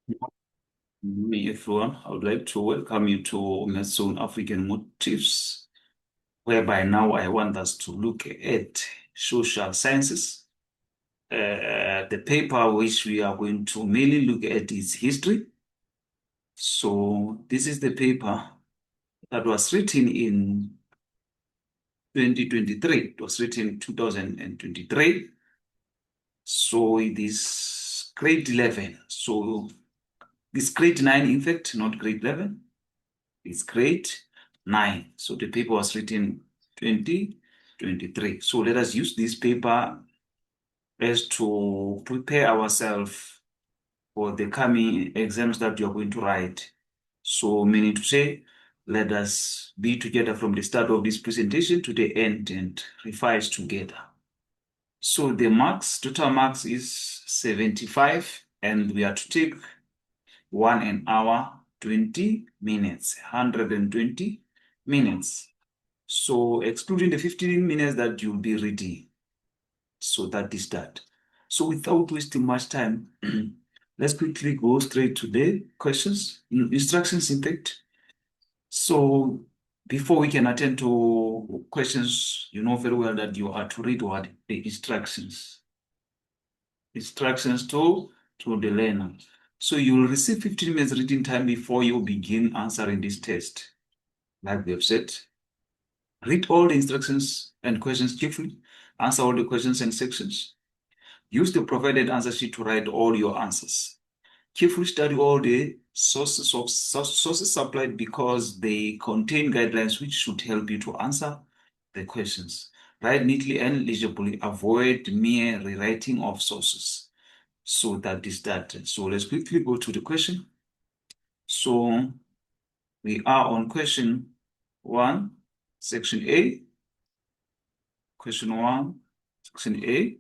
Good evening, everyone. I would like to welcome you to Maths on African Motifs, whereby now I want us to look at social sciences. The paper which we are going to mainly look at is history. So this is the paper that was written in 2023. It was written in 2023. So it is grade 11. So it's grade 9, in fact, not grade 11. It's grade 9. So the paper was written 2023. So let us use this paper as to prepare ourselves for the coming exams that you are going to write. So meaning to say, let us be together from the start of this presentation to the end and revise together. So the marks, total marks is 75, and we are to take 1 hour, 20 minutes, 120 minutes. So excluding the 15 minutes that you'll be reading. So that is that. So without wasting much time, let's quickly go straight to the questions, instructions in fact. So before we can attend to questions, you know very well that you are to read what the instructions. Instructions to the learner. So you will receive 15 minutes reading time before you begin answering this test. Like we have said, read all the instructions and questions carefully, answer all the questions and sections. Use the provided answer sheet to write all your answers. Carefully study all the sources supplied because they contain guidelines which should help you to answer the questions. Write neatly and legibly. Avoid mere rewriting of sources. So that is that. So let's quickly go to the question. So we are on question 1, section A. Question 1, section A.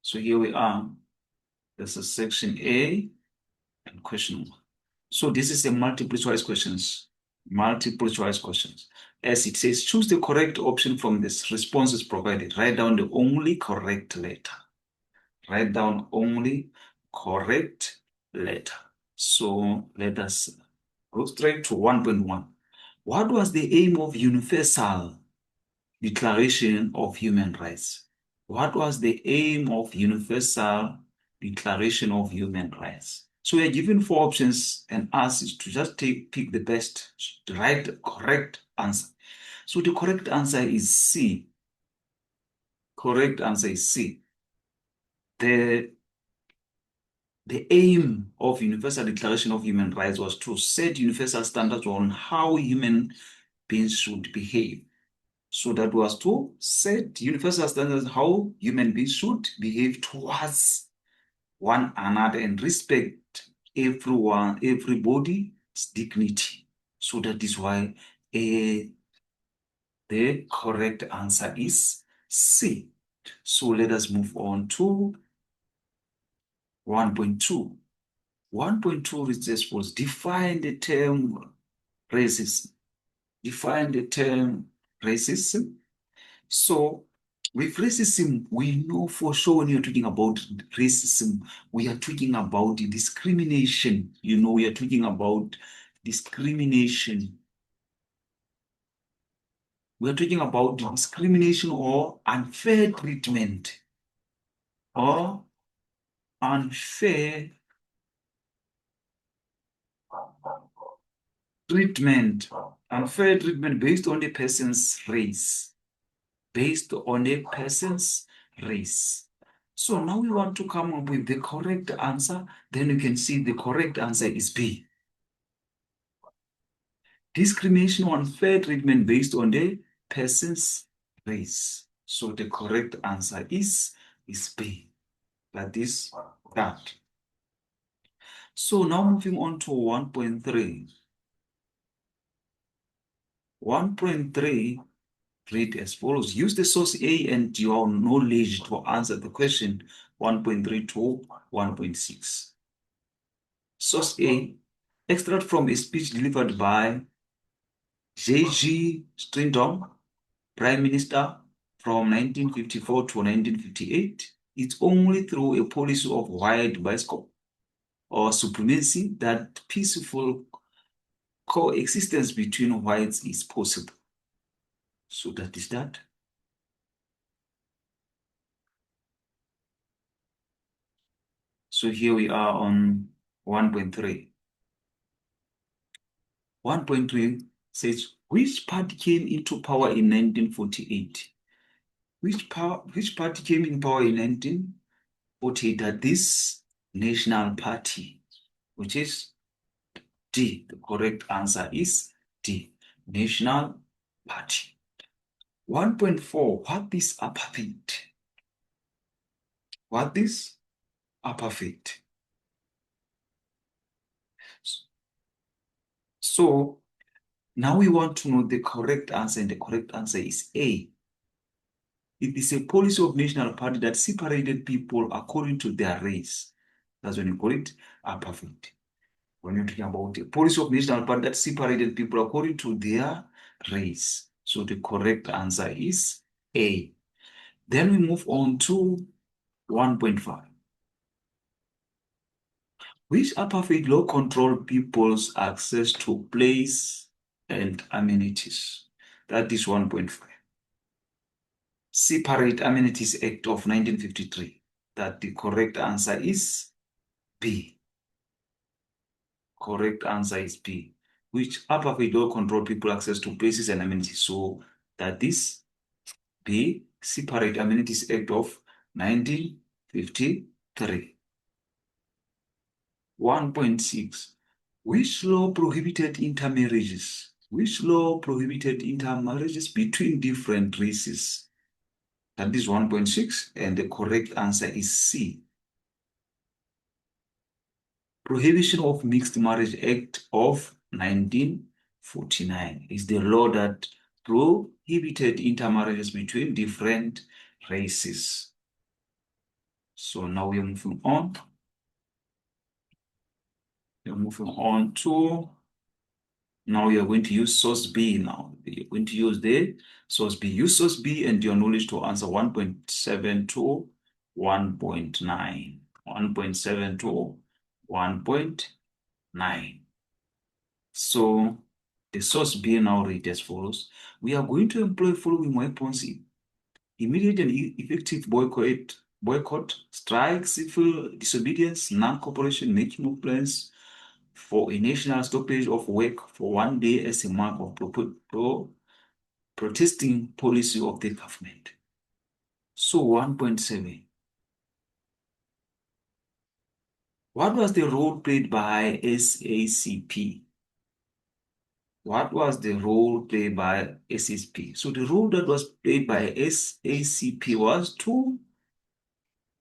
So here we are. This is section A and question 1. So this is a multiple choice questions. Multiple choice questions. As it says, choose the correct option from this responses provided. Write down the only correct letter. Write down only correct letter. So let us go straight to 1.1. What was the aim of Universal Declaration of Human Rights? What was the aim of Universal Declaration of Human Rights? So we are given 4 options and asked is to just pick the best, the right, correct answer. So the correct answer is C. Correct answer is C. The aim of Universal Declaration of Human Rights was to set universal standards on how human beings should behave. So that was to set universal standards how human beings should behave towards one another and respect everyone, everybody's dignity. So that is why the correct answer is C. So let us move on to 1.2. 1.2 is just was define the term racism. Define the term racism. So with racism, we know for sure when you're talking about racism, we are talking about the discrimination. You know, we are talking about discrimination. We are talking about discrimination or unfair treatment or unfair treatment. Unfair treatment based on a person's race. Based on a person's race. So now we want to come up with the correct answer. Then you can see the correct answer is B. Discrimination or unfair treatment based on the person's race. So the correct answer is B. That is that. So now moving on to 1.3. 1.3 read as follows. Use the source A and your knowledge to answer the question 1.3 to 1.6. Source A, extract from a speech delivered by J.G. Stringham, Prime Minister from 1954 to 1958. It's only through a policy of wide bioscope or supremacy, that peaceful coexistence between whites is possible. So that is that. So here we are on 1.3. 1.3 says, which party came into power in 1948? Which party came in power in 1948? That this National Party, which is D. The correct answer is D. National Party. 1.4. What is apartheid? What is apartheid? So now we want to know the correct answer, and the correct answer is A. It is a policy of national party that separated people according to their race. That's when you call it apartheid. When you're talking about a policy of national party that separated people according to their race. So the correct answer is A. Then we move on to 1.5. Which apartheid law controlled people's access to place and amenities? That is 1.5. Separate Amenities Act of 1953. That the correct answer is B. Correct answer is B. Which apartheid law controlled people access to places and amenities? So that is B. Separate Amenities Act of 1953. 1.6. Which law prohibited intermarriages? Which law prohibited intermarriages between different races? That is 1.6, and the correct answer is C. Prohibition of Mixed Marriage Act of 1949 is the law that prohibited intermarriages between different races. So now we're moving on. We're moving on to, now we are going to use source B now. You're going to use the source B. Use source B and your knowledge to answer 1.7 to 1.9. 1.7 to 1.9. So the source B now read as follows. We are going to employ following weapons: immediate and effective boycott, strike, civil disobedience, non-cooperation, making of plans for a national stoppage of work for 1 day as a mark of protesting policy of the government. So 1.7. What was the role played by SACP? What was the role played by SSP? So the role that was played by SACP was to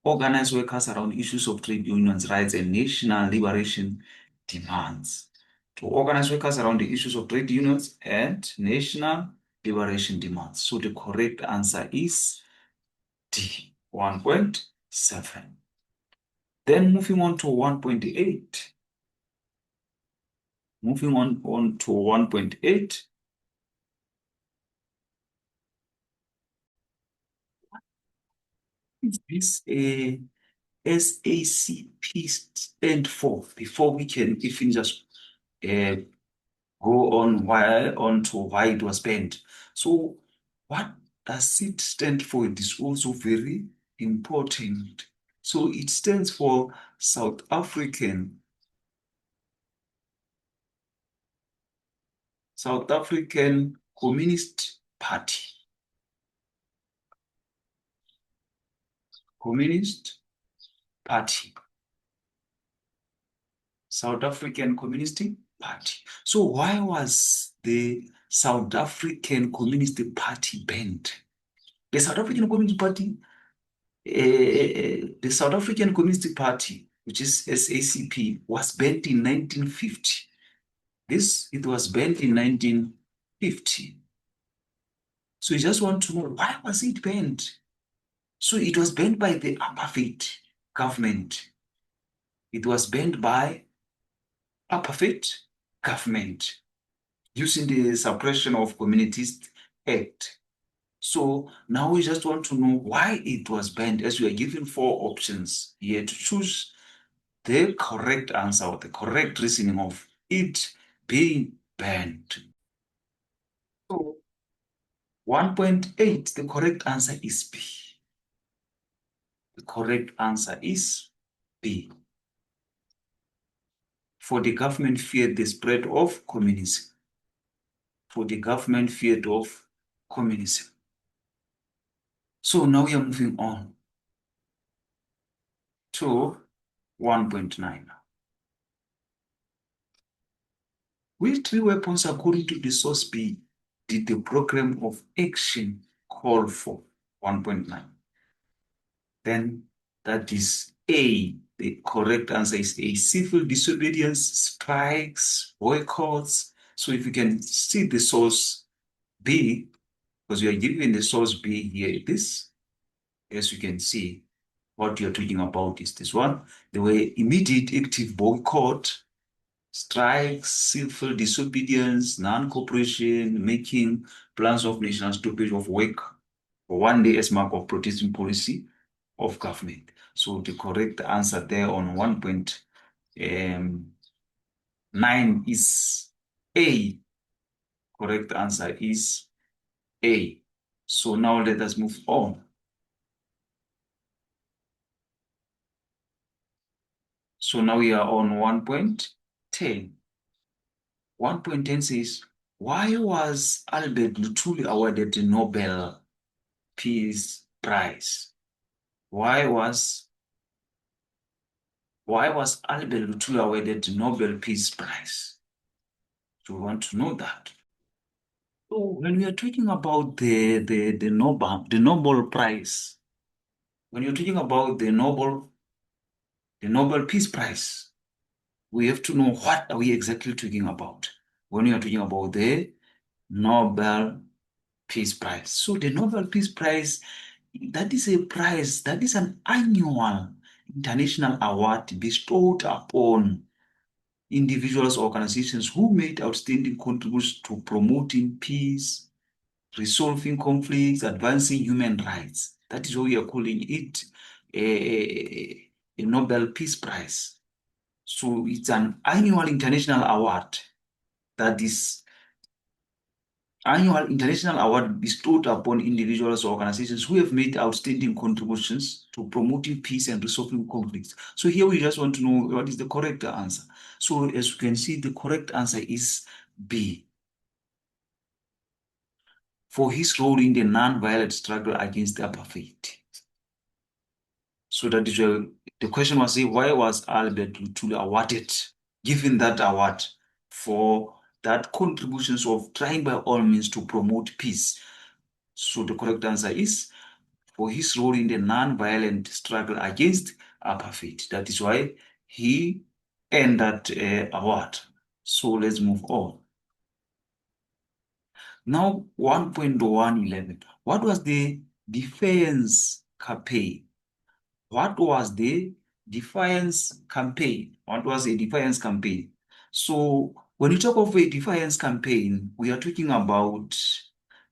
organize workers around issues of trade unions' rights and national liberation demands. To organize workers around the issues of trade unions and national liberation demands. So the correct answer is D, 1.7. Then moving on to 1.8. Moving on to 1.8. Is this a SACP stand for? Before we can even just go on to why it was banned. So what does it stand for? It is also very important. So it stands for South African Communist Party. Communist Party. South African Communist Party. So why was the South African Communist Party banned? The South African Communist Party, the South African Communist Party, which is SACP, was banned in 1950. It was banned in 1950. So you just want to know, why was it banned? So it was banned by the apartheid government. It was banned by apartheid government using the Suppression of Communities Act. So now we just want to know why it was banned, as we are given 4 options here to choose the correct answer or the correct reasoning of it being banned. So 1.8, the correct answer is B. The correct answer is B. For the government feared the spread of communism. For the government feared of communism. So now we are moving on to 1.9. Which three weapons, according to the source B, did the program of action call for? 1.9. Then that is A. The correct answer is A. Civil disobedience, strikes, boycotts. So if you can see the source B, because we are given the source B here, this, as you can see, what you're talking about is this one. There were immediate active boycott, strikes, civil disobedience, non-cooperation, making plans of national stoppage of work for one day as mark of protesting policy of government. So the correct answer there on 1.9 is A. Correct answer is A. So now let us move on. So now we are on 1.10. 1.10 says, why was Albert Luthuli awarded the Nobel Peace Prize? Why was Albert Luthuli awarded the Nobel Peace Prize? Do you want to know that? So when we are talking about the Nobel Prize, when you're talking about the Nobel Peace Prize, we have to know what are we exactly talking about when we are talking about the Nobel Peace Prize. So the Nobel Peace Prize, that is a prize, that is an annual international award bestowed upon individuals or organizations who made outstanding contributions to promoting peace, resolving conflicts, advancing human rights. That is why we are calling it a Nobel Peace Prize. So it's an annual international award that is annual international award bestowed upon individuals or organizations who have made outstanding contributions to promoting peace and resolving conflicts. So here we just want to know what is the correct answer. So as you can see, the correct answer is B. For his role in the non-violent struggle against apartheid. So that is why the question was, why was Albert Luthuli awarded, given that award for that contributions of trying by all means to promote peace? So the correct answer is for his role in the non-violent struggle against apartheid. That is why he earned that award. So let's move on. Now 1.111. What was the Defiance campaign? What was the Defiance campaign? What was a Defiance campaign? So when you talk of a Defiance campaign, we are talking about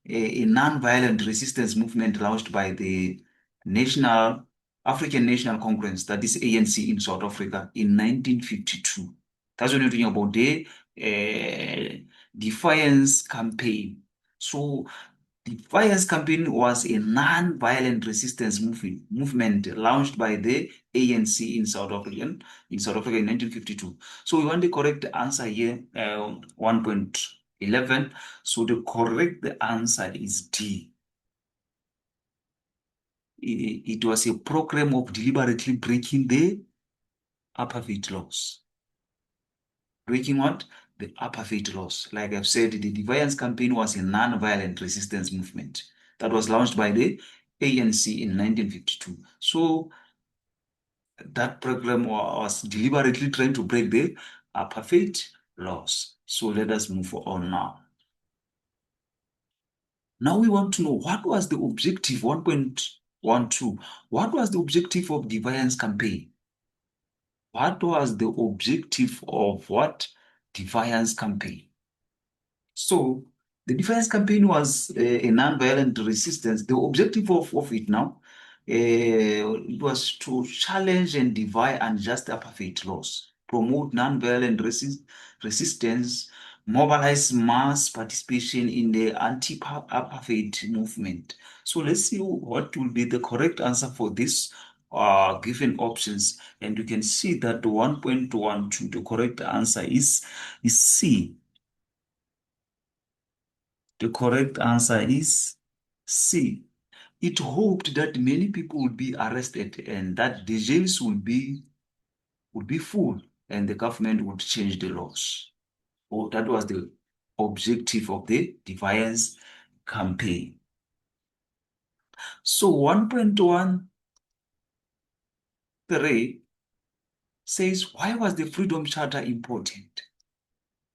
a non-violent resistance movement launched by the National African National Congress, that is ANC in South Africa in 1952. That's when you're talking about the Defiance campaign. So Defiance campaign was a non-violent resistance movement launched by the ANC in South Africa in 1952. So we want the correct answer here, 1.11. So the correct answer is D. It was a program of deliberately breaking the apartheid laws. Breaking what? The apartheid laws. Like I've said, the Defiance campaign was a non-violent resistance movement that was launched by the ANC in 1952. So that program was deliberately trying to break the apartheid laws. So let us move on now. Now we want to know what was the objective, 1.12. What was the objective of Defiance campaign? What was the objective of what? Defiance campaign. So the Defiance campaign was a non-violent resistance. The objective of it now It was to challenge and defy unjust apartheid laws, promote non-violent resistance, mobilize mass participation in the anti-apartheid movement. So let's see what will be the correct answer for this given options. And you can see that the 1.12, the correct answer is C. The correct answer is C. It hoped that many people would be arrested and that the jails would be full and the government would change the laws. Oh, that was the objective of the Defiance campaign. So 1.13 says, why was the Freedom Charter important?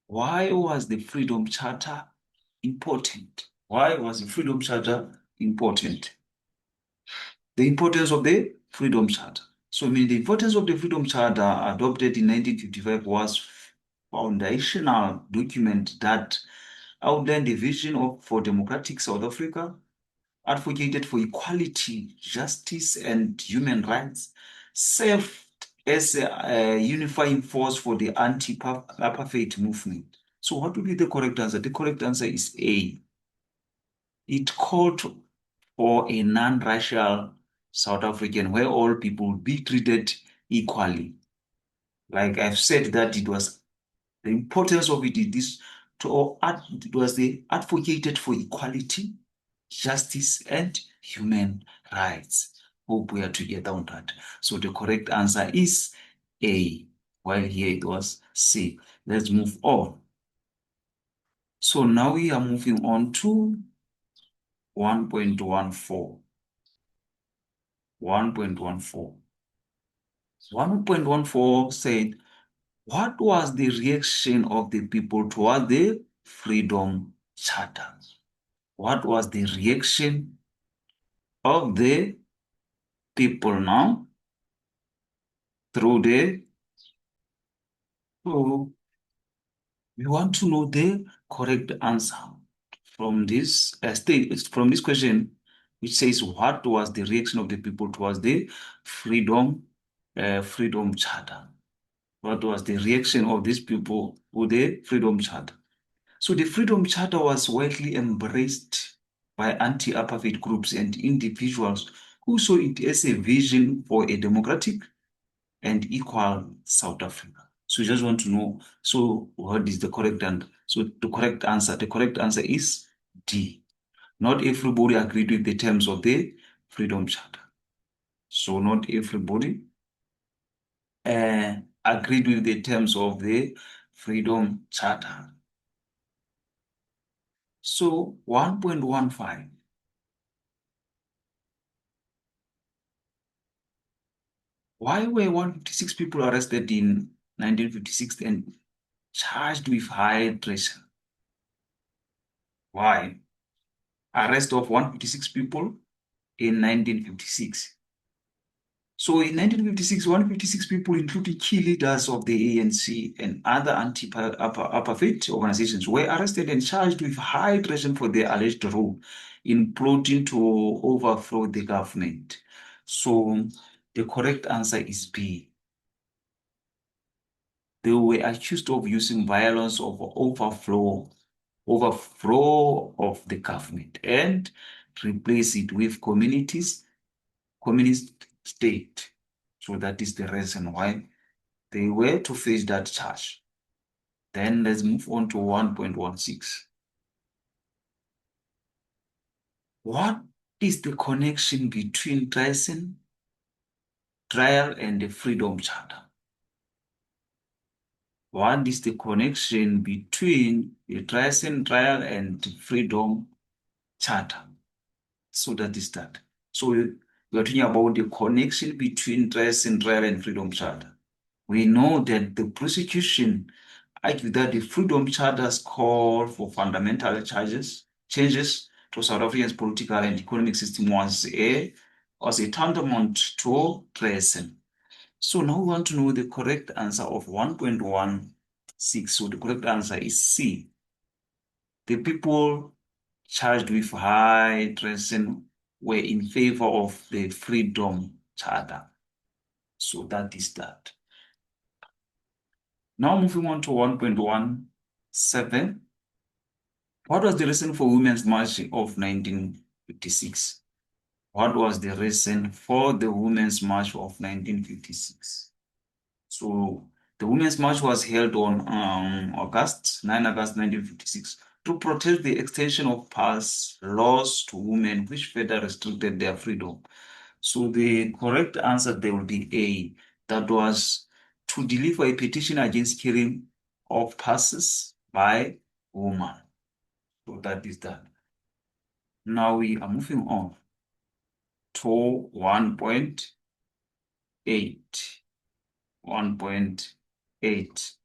Why was the Freedom Charter important? Why was the Freedom Charter important? The importance of the Freedom Charter. So, I mean, the importance of the Freedom Charter adopted in 1955 was foundational document that outlined the vision for democratic South Africa, advocated for equality, justice, and human rights, served as a unifying force for the anti-apartheid movement. So, what would be the correct answer? The correct answer is A. It called for a non-racial South African where all people would be treated equally. Like I've said that it was the importance of it is this it was the advocated for equality, justice, and human rights. Hope we are together on that. So the correct answer is A, while here it was C. Let's move on. So now we are moving on to 1.14. 1.14. 1.14 said, what was the reaction of the people toward the Freedom Charter? What was the reaction of the people now through the, so we want to know the correct answer from this from this question, which says what was the reaction of the people towards the Freedom Charter? What was the reaction of these people to the Freedom Charter? So the Freedom Charter was widely embraced by anti-apartheid groups and individuals who saw it as a vision for a democratic and equal South Africa. So you just want to know, so what is the correct answer? So the correct answer is D. Not everybody agreed with the terms of the Freedom Charter. So not everybody agreed with the terms of the Freedom Charter. So 1.15. Why were 156 people arrested in 1956 and charged with high treason? Why? Arrest of 156 people in 1956. So in 1956, 156 people, including key leaders of the ANC and other anti-apartheid organizations, were arrested and charged with high treason for their alleged role in plotting to overthrow the government. So the correct answer is B. They were accused of using violence of overthrow of the government and replace it with communist state. So that is the reason why they were to face that charge. Then let's move on to 1.16. What is the connection between Treason, trial, and the Freedom Charter? What is the connection between the Treason trial and the Freedom Charter? So that is that. So we are talking about the connection between Treason trial and Freedom Charter. We know that the prosecution argued that the Freedom Charters call for fundamental changes to South Africa's political and economic system was a tantamount to treason. So now we want to know the correct answer of 1.16. So the correct answer is C. The people charged with high treason were in favor of the Freedom Charter. So that is that. Now moving on to 1.17. What was the reason for Women's March of 1956? What was the reason for the Women's March of 1956? So the Women's March was held on 9 August 1956 to protest the extension of past laws to women which further restricted their freedom. So the correct answer there will be A. That was to deliver a petition against killing of passes by women. So that is that. Now we are moving on to 1.8. 1.8.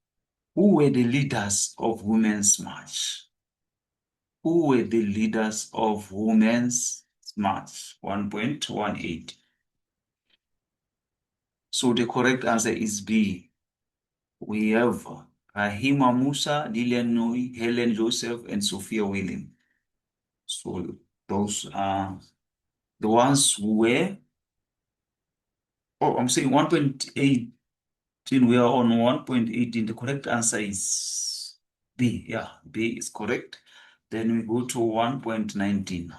Who were the leaders of Women's March? Who were the leaders of Women's March? 1.18. So the correct answer is B. We have Rahima Musa, Lillian Nui, Helen Joseph, and Sophia William. So those are the ones who were. Oh, I'm saying 1.18. We are on 1.18. The correct answer is B. Yeah, B is correct. Then we go to 1.19.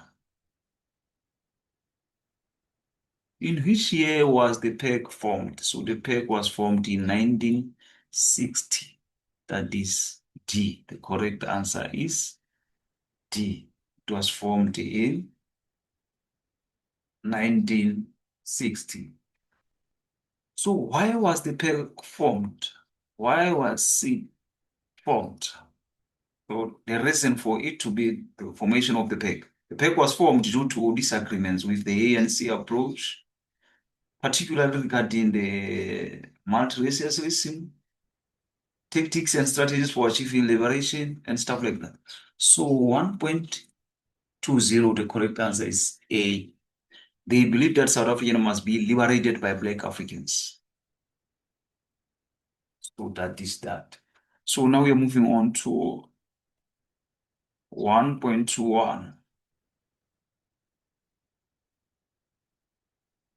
In which year was the PEG formed? So the PEG was formed in 1960. That is D. The correct answer is D. It was formed in 1960. So why was the PEG formed? Why was it formed? So the reason for it to be the formation of the PEG. The PEG was formed due to disagreements with the ANC approach, particularly regarding the multiracialism, tactics and strategies for achieving liberation, and stuff like that. So 1.20, the correct answer is A. They believe that South Africa must be liberated by Black Africans. So that is that. So now we are moving on to 1.21.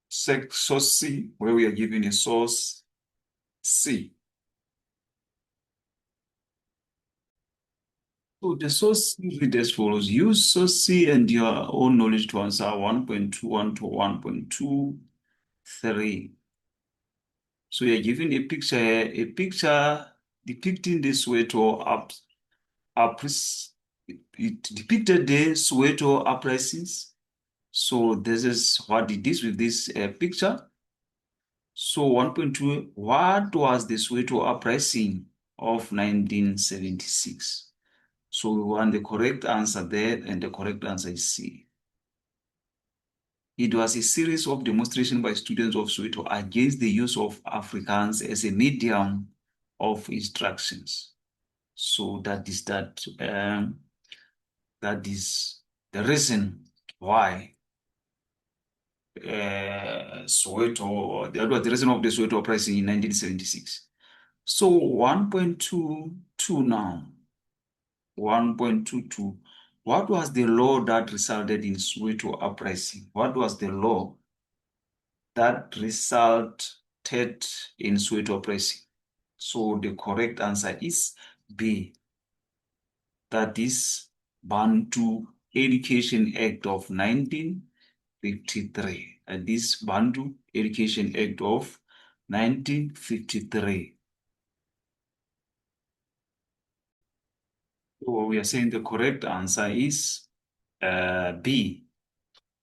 Source C, where we are given a source C. So the source read as follows. Use source C and your own knowledge to answer 1.21 to 1.23. So you're given a picture depicting the Soweto it depicted the Soweto uprisings. So this is what it is with this picture. So 1.2, what was the Soweto uprising of 1976? So we want the correct answer there, and the correct answer is C. It was a series of demonstrations by students of Soweto against the use of Afrikaans as a medium of instructions. So that is that. That is the reason why Soweto. That was the reason of the Soweto uprising in 1976. So 1.22 now. 1.22. What was the law that resulted in Soweto uprising? What was the law that resulted in Soweto uprising? So the correct answer is B. That is Bantu Education Act of 1953. And this Bantu Education Act of 1953. So we are saying the correct answer is B.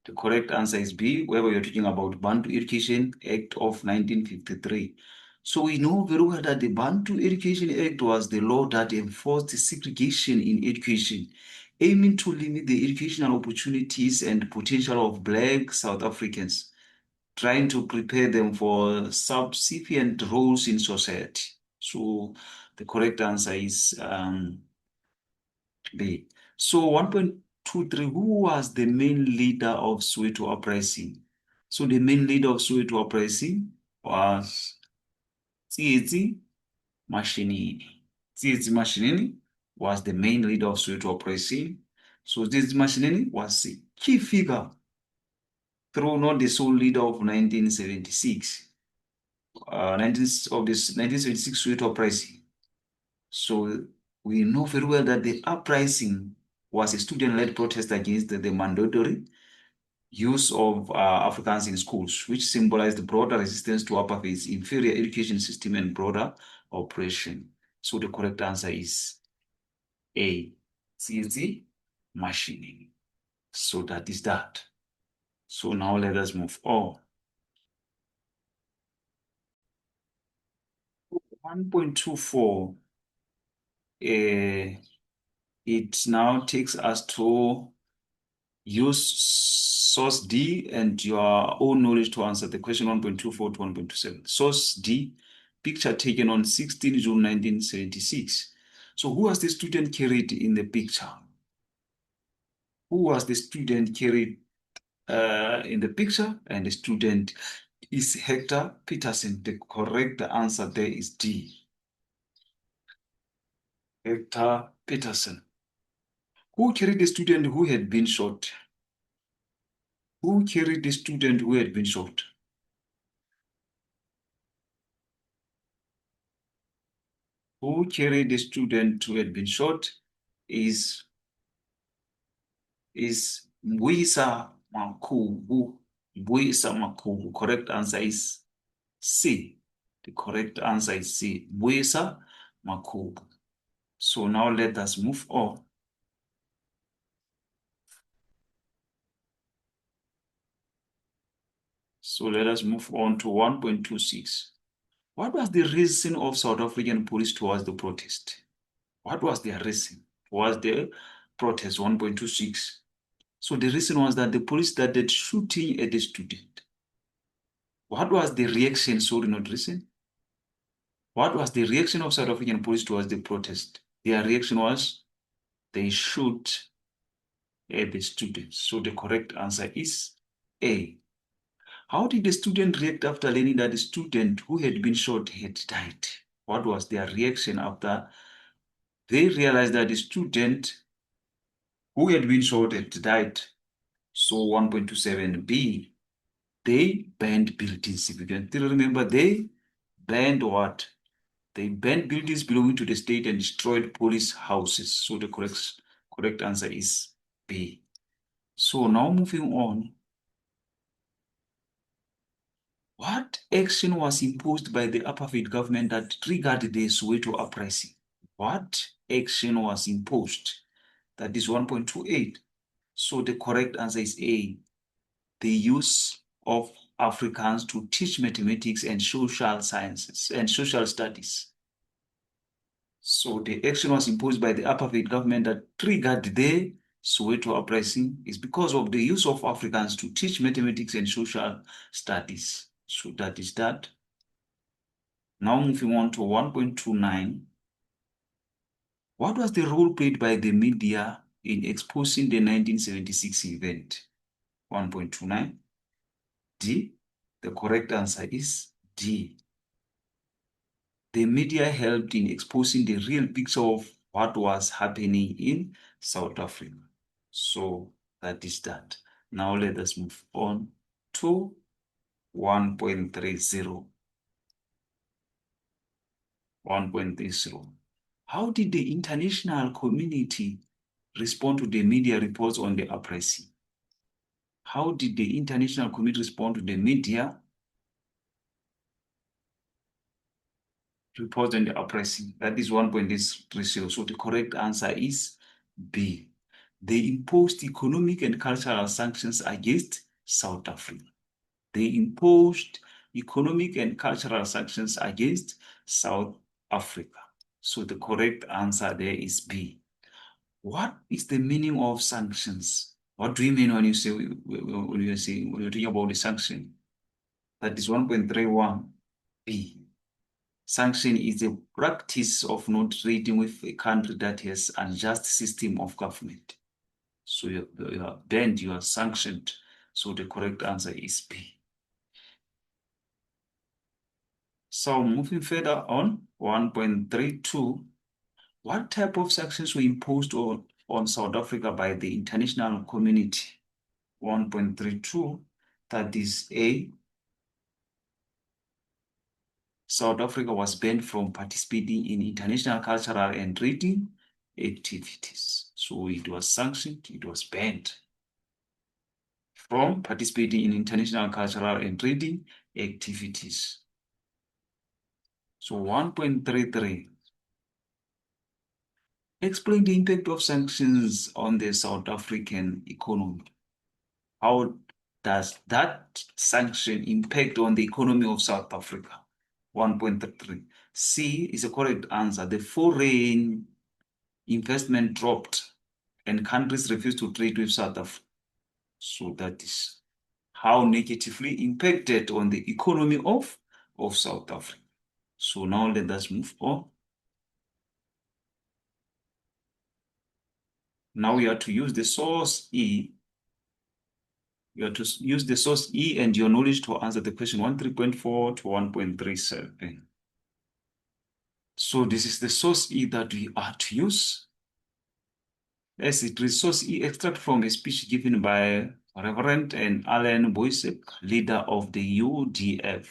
The correct answer is B, where we are talking about Bantu Education Act of 1953. So we know very well that the Bantu Education Act was the law that enforced segregation in education, aiming to limit the educational opportunities and potential of Black South Africans, trying to prepare them for subsequent roles in society. So the correct answer is B. So 1.23, who was the main leader of Soweto uprising? So the main leader of Soweto uprising was Tsietsi Mashinini. Tsietsi Mashinini was the main leader of Soweto uprising. So Tsietsi Mashinini was the key figure through not the sole leader of 1976, 1976 Soweto uprising. So we know very well that the uprising was a student-led protest against the mandatory use of Afrikaans in schools, which symbolized the broader resistance to apartheid's inferior education system and broader oppression. So the correct answer is A, CNC machining. So that is that. So now let us move on. 1.24, it now takes us to use source D and your own knowledge to answer the question 1.24 to 1.27. Source D, picture taken on 16 June 1976. So who was the student carried in the picture? Who was the student carried in the picture? And the student is Hector Peterson. The correct answer there is D. Hector Peterson. Who carried the student who had been shot? Who carried the student who had been shot? Who carried the student who had been shot is Mbuyisa Makubu. Mbuyisa Makubu. Correct answer is C. The correct answer is C. Mbuyisa Makubu. So now let us move on. So let us move on to 1.26. What was the reason of South African police towards the protest? What was their reason towards the protest? 1.26. So the reason was that the police started shooting at the student. What was the reaction? Sorry, not reason. What was the reaction of South African police towards the protest? Their reaction was they shoot at the students. So the correct answer is A. How did the student react after learning that the student who had been shot had died? What was their reaction after they realized that the student who had been shot had died? So 1.27B, they banned buildings. If you can still remember, they banned what? They banned buildings belonging to the state and destroyed police houses. So the correct answer is B. So now moving on. What action was imposed by the apartheid government that triggered the Soweto uprising? What action was imposed? That is 1.28. So the correct answer is A. The use of Afrikaans to teach mathematics and social sciences and social studies. So the action was imposed by the apartheid government that triggered the Soweto uprising is because of the use of Afrikaans to teach mathematics and social studies. So that is that. Now moving on to 1.29. What was the role played by the media in exposing the 1976 event? 1.29. D. The correct answer is D. The media helped in exposing the real picture of what was happening in South Africa. So that is that. Now let us move on to 1.30. 1.30. How did the international community respond to the media reports on the uprising? How did the international community respond to the media reports on the uprising? That is 1.30. So the correct answer is B. They imposed economic and cultural sanctions against South Africa. They imposed economic and cultural sanctions against South Africa. So the correct answer there is B. What is the meaning of sanctions? What do you mean when you say when you're talking about the sanction? That is 1.31B. Sanction is a practice of not trading with a country that has unjust system of government. So you are banned, you are sanctioned. So the correct answer is B. So moving further on, 1.32, what type of sanctions were imposed on South Africa by the international community? 1.32, That is A. South Africa was banned from participating in international cultural and trading activities. So it was sanctioned, it was banned from participating in international cultural and trading activities. So 1.33. Explain the impact of sanctions on the South African economy. How does that sanction impact on the economy of South Africa? 1.33. C is a correct answer. The foreign investment dropped and countries refused to trade with South Africa. So that is how negatively impacted on the economy of South Africa. So now let us move on. Now we have to use the source E. You have to use the source E and your knowledge to answer the question 13.4 to 1.37. So this is the source E that we are to use. As it is source E extract from a speech given by Reverend and Alan Boyce, leader of the UDF.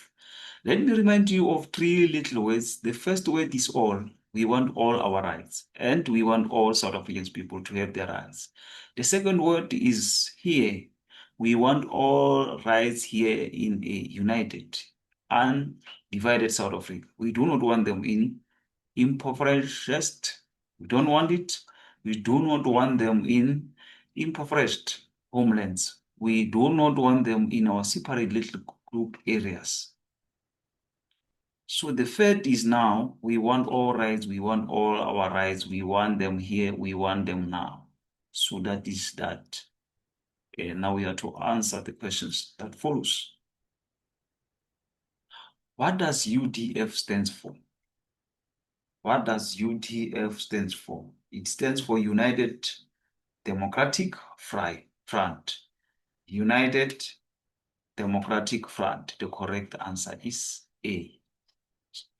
Let me remind you of three little words. The first word is all. We want all our rights, and we want all South African people to have their rights. The second word is here. We want all rights here in a united, undivided South Africa. We do not want them in impoverished. We don't want it. We do not want them in impoverished homelands. We do not want them in our separate little group areas. So the third is now, we want all rights, we want all our rights, we want them here, we want them now. So that is that. And now we have to answer the questions that follows. What does UDF stands for? What does UDF stands for? It stands for United Democratic Front. United Democratic Front. The correct answer is A.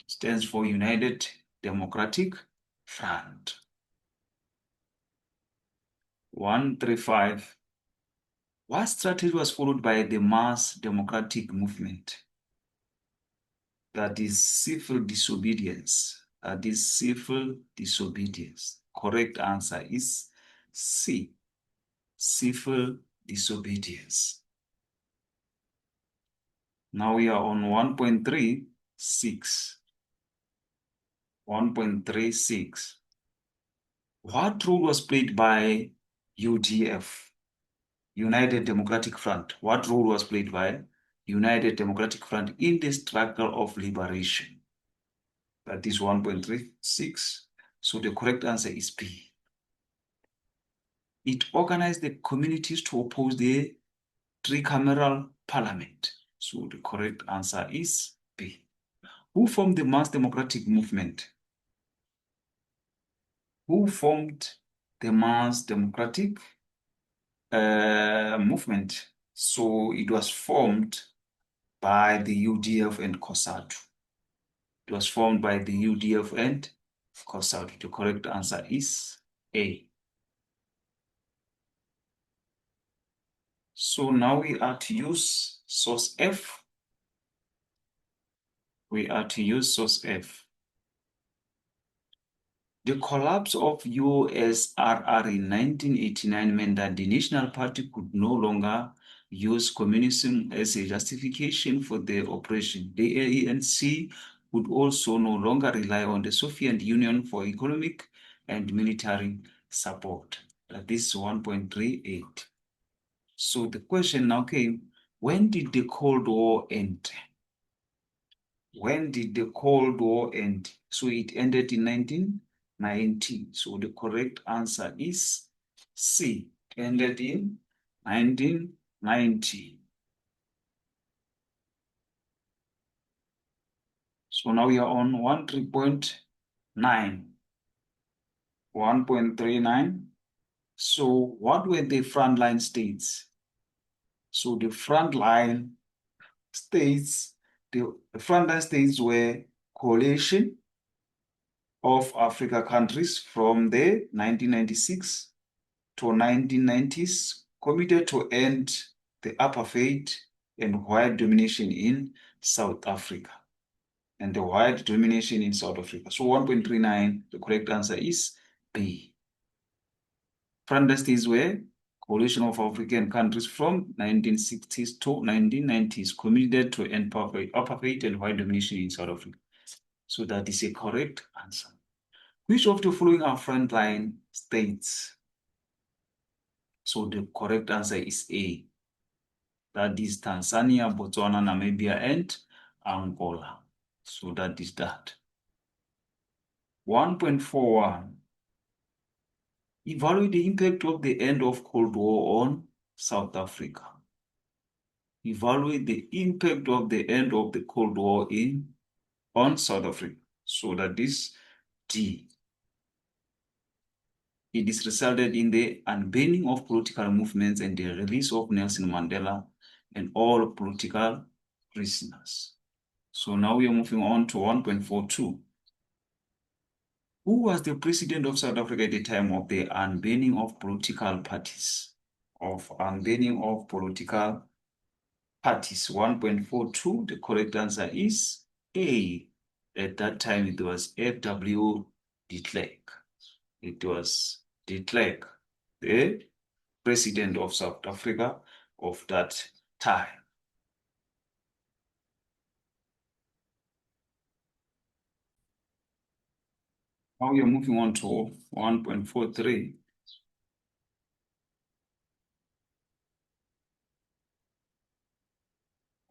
Stands for United Democratic Front. 135. What strategy was followed by the mass democratic movement? That is civil disobedience. That is civil disobedience. Correct answer is C. Civil disobedience. Now we are on 1.36. 1.36. What role was played by UDF, United Democratic Front? What role was played by United Democratic Front in the struggle of liberation? That is 1.36. So the correct answer is B. It organized the communities to oppose the tricameral parliament. So the correct answer is B. Who formed the mass democratic movement? Who formed the mass democratic movement? So it was formed by the UDF and COSATU. It was formed by the UDF and COSATU. The correct answer is A. So now we are to use source F. We are to use source F. The collapse of USRR in 1989 meant that the National Party could no longer use communism as a justification for their oppression. The ANC would also no longer rely on the Soviet Union for economic and military support. That is 1.38. So the question now came, when did the Cold War end? When did the Cold War end? So it ended in 1990. So the correct answer is C. Ended in 1990. So now we are on 13.9. 1.39. So what were the frontline states? So the frontline states were coalition of Africa countries from the 1996 to 1990s, committed to end the apartheid and white domination in South Africa. And the white domination in South Africa. So 1.39, the correct answer is B. Friendlies were coalition of African countries from 1960s to 1990s committed to end apartheid and white domination in South Africa. So that is a correct answer. Which of the following are frontline states? So the correct answer is A. That is Tanzania, Botswana, Namibia, and Angola. So that is that. 1.41. Evaluate the impact of the end of Cold War on South Africa. Evaluate the impact of the end of the Cold War on South Africa. So that is D. It is resulted in the unbanning of political movements and the release of Nelson Mandela and all political prisoners. So now we are moving on to 1.42. Who was the president of South Africa at the time of the unbanning of political parties? 1.42. The correct answer is A. At that time, it was F.W. de Klerk. It was de Klerk, the president of South Africa of that time. Now we are moving on to 1.43.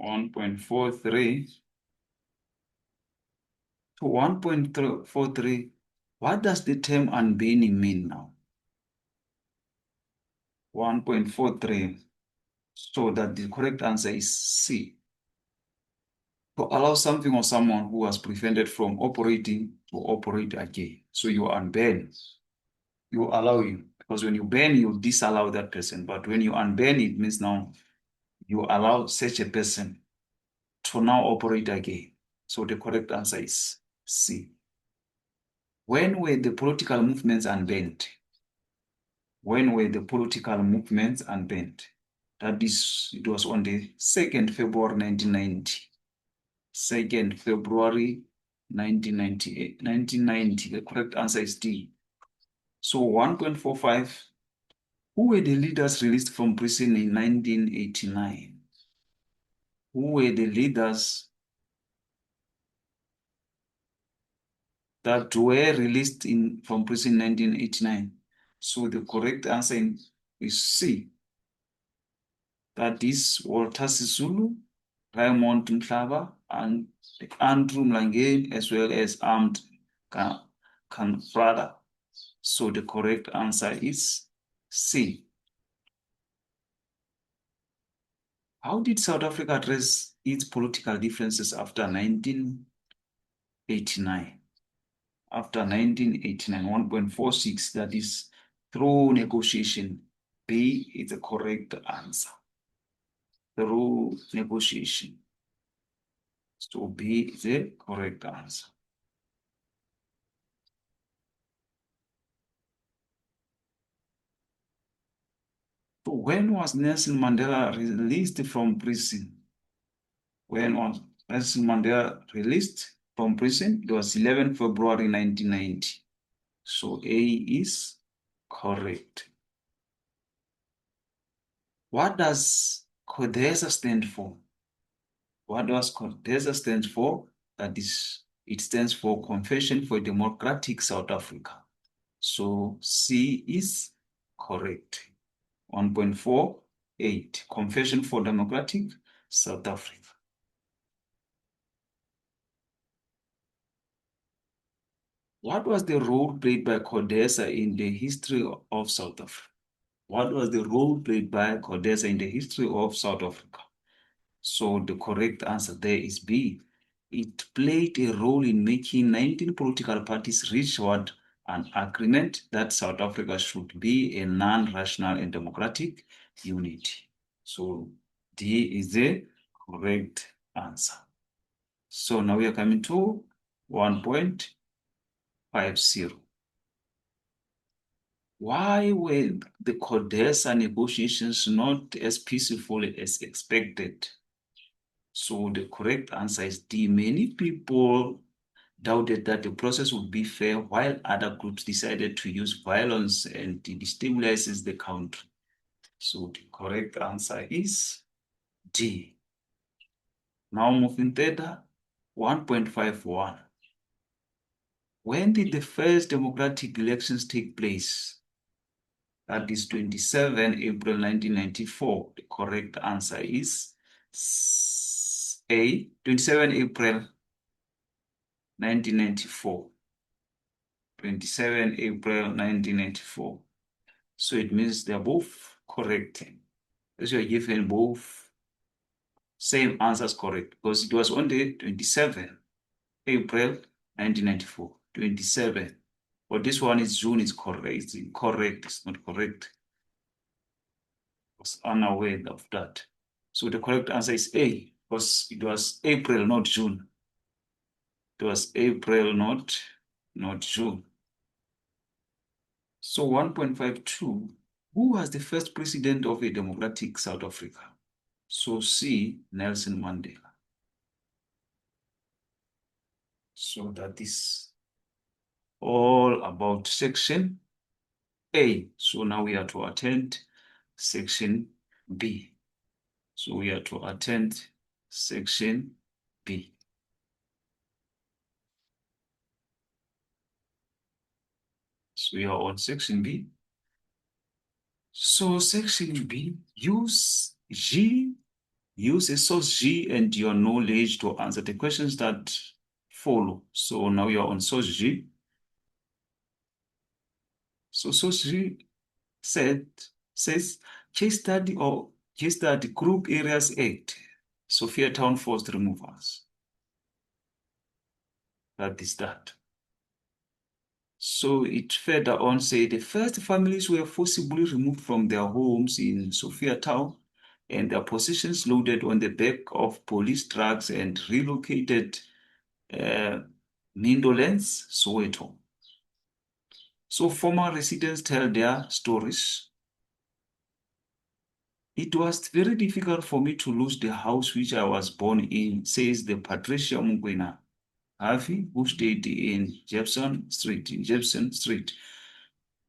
1.43 to 1.43. What does the term unbanning mean now? 1.43. So that the correct answer is C. To allow something or someone who was prevented from operating to operate again. So you unban, you allow him. Because when you ban, you disallow that person. But when you unban, it means now you allow such a person to now operate again. So the correct answer is C. When were the political movements unbanned? When were the political movements unbanned? That is, it was on the 2nd February 1990. 2nd February 1990. The correct answer is D. So 1.45. Who were the leaders released from prison in 1989? Who were the leaders that were released from prison in 1989? So the correct answer is C. That is Walter Sisulu, Raymond Mhlaba, and Andrew Mlangeni, as well as Armed Confrada. So the correct answer is C. How did South Africa address its political differences after 1989? After 1989, 1.46, that is through negotiation. B is the correct answer. Through negotiation. So B is the correct answer. So when was Nelson Mandela released from prison? When was Nelson Mandela released from prison? It was 11 February 1990. So A is correct. What does CODESA stand for? What does CODESA stand for? That is, it stands for Confession for Democratic South Africa. So C is correct. 1.48, Confession for Democratic South Africa. What was the role played by CODESA in the history of South Africa? What was the role played by CODESA in the history of South Africa? So the correct answer there is B. It played a role in making 19 political parties reach what an agreement that South Africa should be a non-rational and democratic unity. So D is the correct answer. So now we are coming to 1.50. Why were the CODESA negotiations not as peaceful as expected? So the correct answer is D. Many people doubted that the process would be fair, while other groups decided to use violence and destabilizes the country. So the correct answer is D. Now moving further, 1.51. When did the first democratic elections take place? That is 27 April 1994. The correct answer is A. 27 April 1994. 27 April 1994. So it means they're both correct. As you are given both same answers correct, because it was on the 27 April 1994. 27. But this one is June, is correct. It's incorrect. It's not correct. I was unaware of that. So the correct answer is A, because it was April, not June. It was April, not June. So 1.52, who was the first president of a democratic South Africa? So C, Nelson Mandela. So that is all about section A. So now we are to attend section B. So we are to attend section B. So we are on section B. So section B, use a source G and your knowledge to answer the questions that follow. So now you are on source G. So source G says case study Group Areas Act, Sophiatown forced removals. That is that. So it further on say the first families were forcibly removed from their homes in Sophiatown and their possessions loaded on the back of police trucks and relocated Mindolens, Soweto. So former residents tell their stories. It was very difficult for me to lose the house which I was born in, says the Patricia Mugwena Harvey, who stayed in Jefferson Street.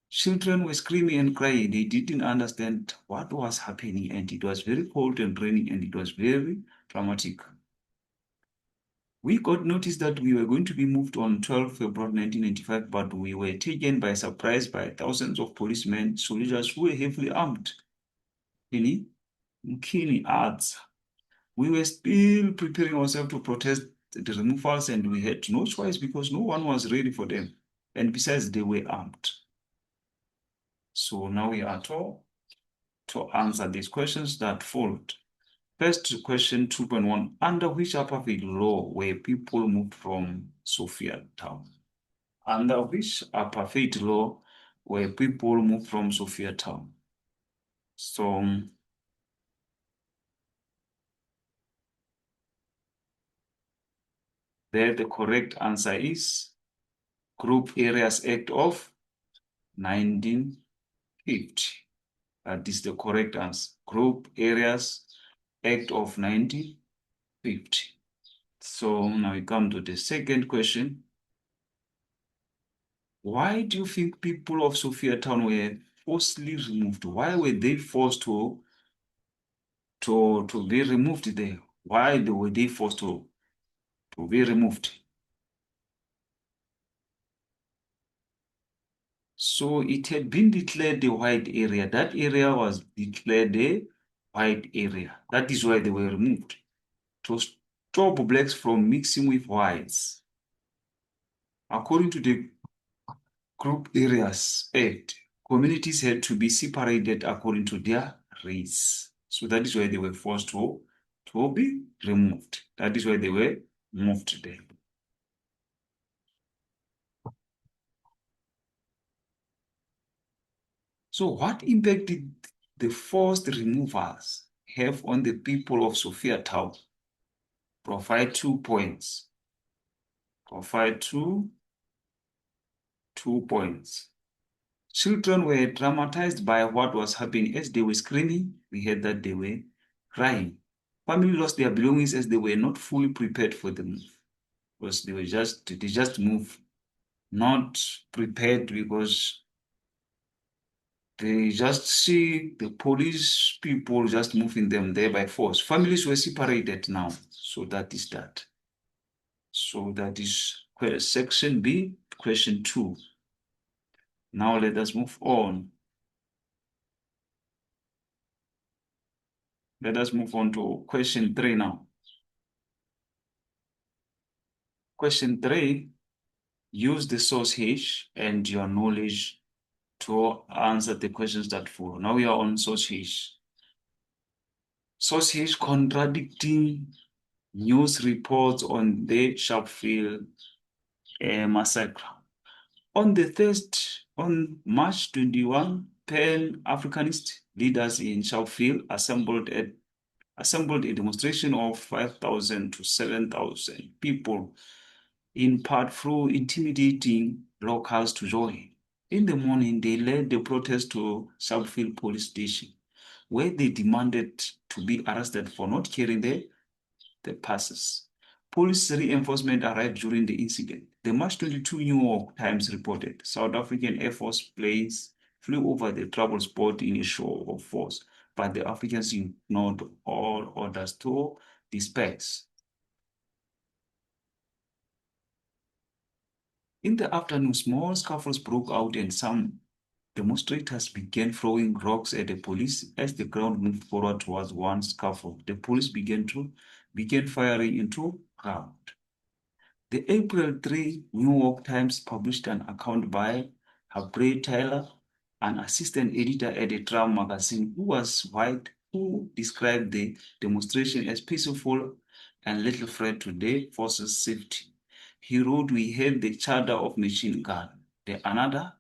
Children were screaming and crying. They didn't understand what was happening, and it was very cold and raining, and it was very dramatic. We got notice that we were going to be moved on 12 February 1995, but we were taken by surprise by thousands of policemen, soldiers who were heavily armed. Mkini adds, we were still preparing ourselves to protest the removals, and we had no choice because no one was ready for them. And besides, they were armed. So now we are to answer these questions that followed. First question 2.1, under which Apartheid law were people moved from Sophiatown? Under which Apartheid law were people moved from Sophiatown? So there the correct answer is Group Areas Act of 1950. That is the correct answer. Group Areas Act of 1950. So now we come to the second question. Why do you think people of Sophiatown were forcibly removed? Why were they forced to be removed there? Why were they forced to be removed? So it had been declared a white area. That area was declared a white area. That is why they were removed, to stop blacks from mixing with whites. According to the Group Areas Act, communities had to be separated according to their race. So that is why they were forced to be removed. That is why they were moved there. So what impact did the forced removals have on the people of Sophiatown? Provide 2 points. Provide two points. Children were traumatized by what was happening as they were screaming. We heard that they were crying. Family lost their belongings as they were not fully prepared for the move. Because they just moved, not prepared, because they just see the police people just moving them there by force. Families were separated now. So that is that. So that is section B, question 2. Now let us move on. Let us move on to question 3 now. Question 3, use the source H and your knowledge to answer the questions that follow. Now we are on source H. Source H contradicting news reports on the Sharpeville massacre. On March 21, Pan-Africanist leaders in Sharpeville assembled a demonstration of 5,000 to 7,000 people, in part through intimidating locals to join. In the morning, they led the protest to Sharpeville police station, where they demanded to be arrested for not carrying the passes. Police reinforcement arrived during the incident. The March 22 New York Times reported South African Air Force planes flew over the trouble spot in a show of force, but the Africans ignored all orders to disperse. In the afternoon, small scuffles broke out and some demonstrators began throwing rocks at the police. As the crowd moved forward towards one scuffle, the police began firing into crowd. The April 3 New York Times published an account by Harpreet Taylor, an assistant editor at the Trump magazine, who was white, who described the demonstration as peaceful and little threat to the force's safety. He wrote, "We had the chatter of machine gun, the another,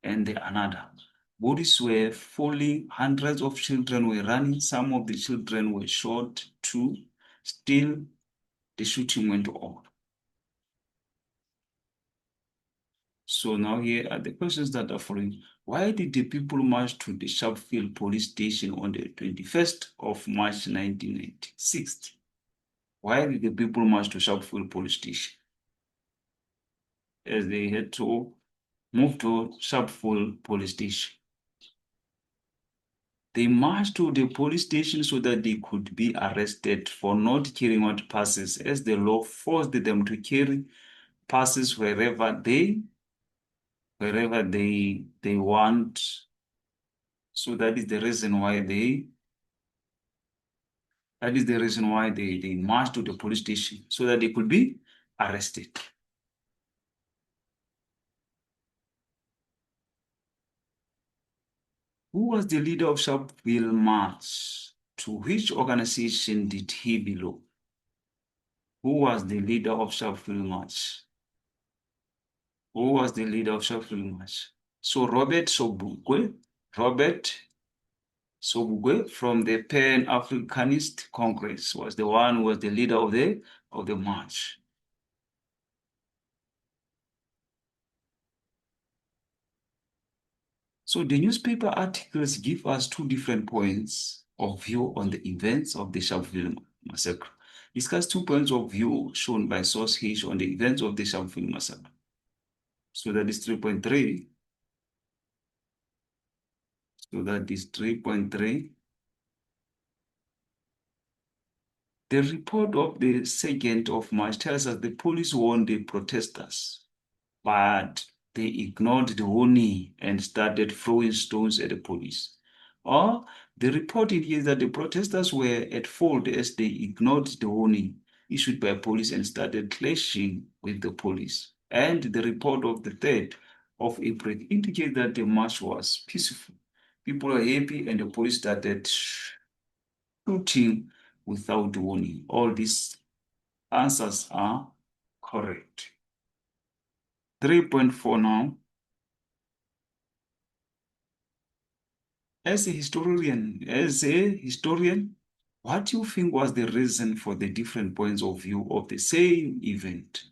and the another. Bodies were falling, hundreds of children were running, some of the children were shot too. Still, the shooting went on." So now here are the questions that are following. Why did the people march to the Sharpeville police station on the 21st of March 1996? Why did the people march to Sharpeville police station? As they had to move to Sharpeville police station. They marched to the police station so that they could be arrested for not carrying out passes, as the law forced them to carry passes wherever they want. So that is the reason why they marched to the police station, so that they could be arrested. Who was the leader of Sharpeville March? To which organization did he belong? Who was the leader of Sharpeville March? Who was the leader of Sharpeville March? So Robert Sobukwe from the Pan-Africanist Congress was the one who was the leader of the march. So the newspaper articles give us two different points of view on the events of the Sharpeville massacre. Discuss 2 points of view shown by source H on the events of the Sharpeville massacre. So that is 3.3. So that is 3.3. The report of the 2nd of March tells us the police warned the protesters, but they ignored the warning and started throwing stones at the police. Or the report indicates that the protesters were at fault as they ignored the warning issued by police and started clashing with the police. And the report of the 3rd of April indicates that the march was peaceful. People were happy and the police started shooting without warning. All these answers are correct. 3.4 now. As a historian, what do you think was the reason for the different points of view of the same event?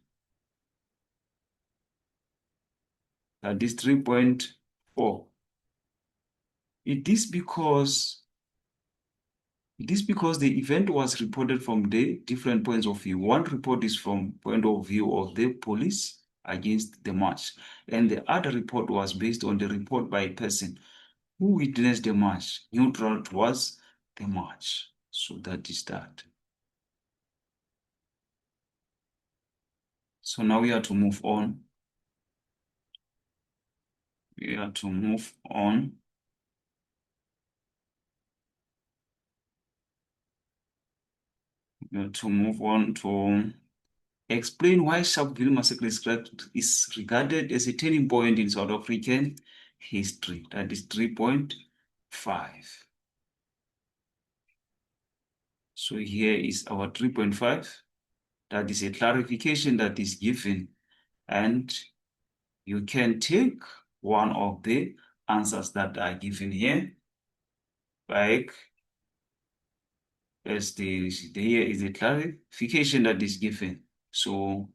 That is 3.4. It is because It is because the event was reported from the different points of view. One report is from point of view of the police against the march, and the other report was based on the report by a person who witnessed the march, neutral towards the march. So that is that. So now we have to move on. We have to move on. We have to move on to explain why Sharpeville massacre is regarded as a turning point in South African history. That is 3.5. So here is our 3.5. That is a clarification that is given, and you can take one of the answers that are given here, like as here is a clarification that is given. So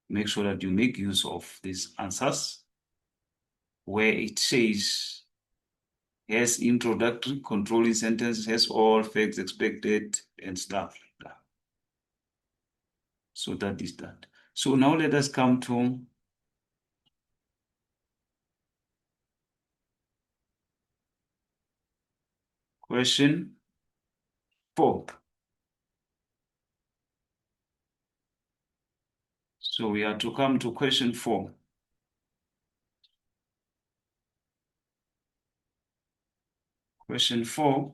make sure that you make use of these answers where it says has introductory controlling sentence, has all facts expected and stuff like that. So that is that. So now let us come to question 4. So we have to come to question 4. Question 4.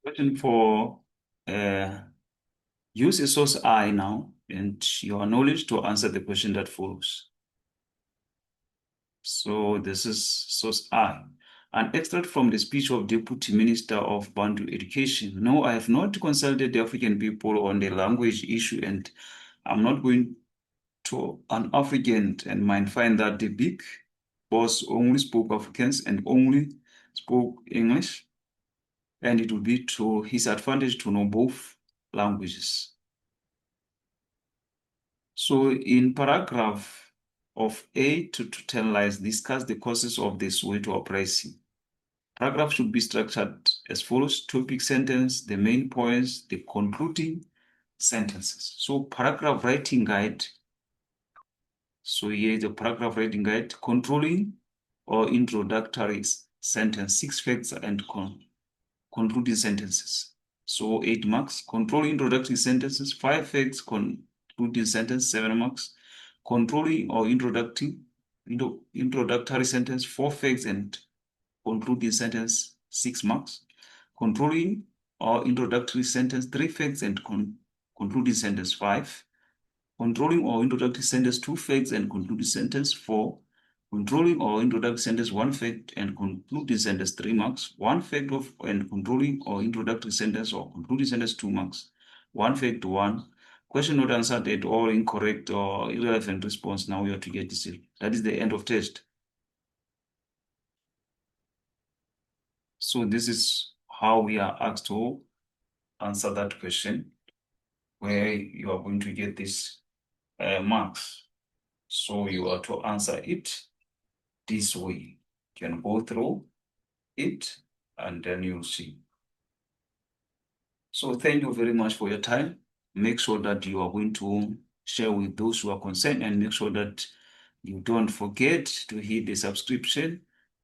Question 4. Use a source I now and your knowledge to answer the question that follows. So this is source I. An extract from the speech of Deputy Minister of Bantu Education. No, I have not consulted the African people on the language issue, and I'm not going to an African and might find that the big boss only spoke Afrikaans and only spoke English, and it would be to his advantage to know both languages. So in paragraph of 8 to 10 lines, discuss the causes of the Soweto uprising. Paragraph should be structured as follows: topic, sentence, the main points, the concluding sentences. So paragraph writing guide. So here is the paragraph writing guide: controlling or introductory sentence, 6 facts and concluding sentences. So 8 marks. Controlling introductory sentences, 5 facts, concluding sentence, 7 marks. Controlling or introductory sentence, 4 facts and concluding sentence, 6 marks. Controlling or introductory sentence, 3 facts and concluding sentence, 5. Controlling or introductory sentence, 2 facts and concluding sentence, 4. Controlling or introductory sentence, 1 fact and concluding sentence, 3 marks. 1 fact and controlling or introductory sentence or concluding sentence, 2 marks. 1 fact, 1. Question not answered at all, incorrect or irrelevant response. Now you have to get this. That is the end of test. So this is how we are asked to answer that question, where you are going to get this marks. So you are to answer it this way. You can go through it and then you'll see. So thank you very much for your time. Make sure that you are going to share with those who are concerned, and make sure that you don't forget to hit the subscription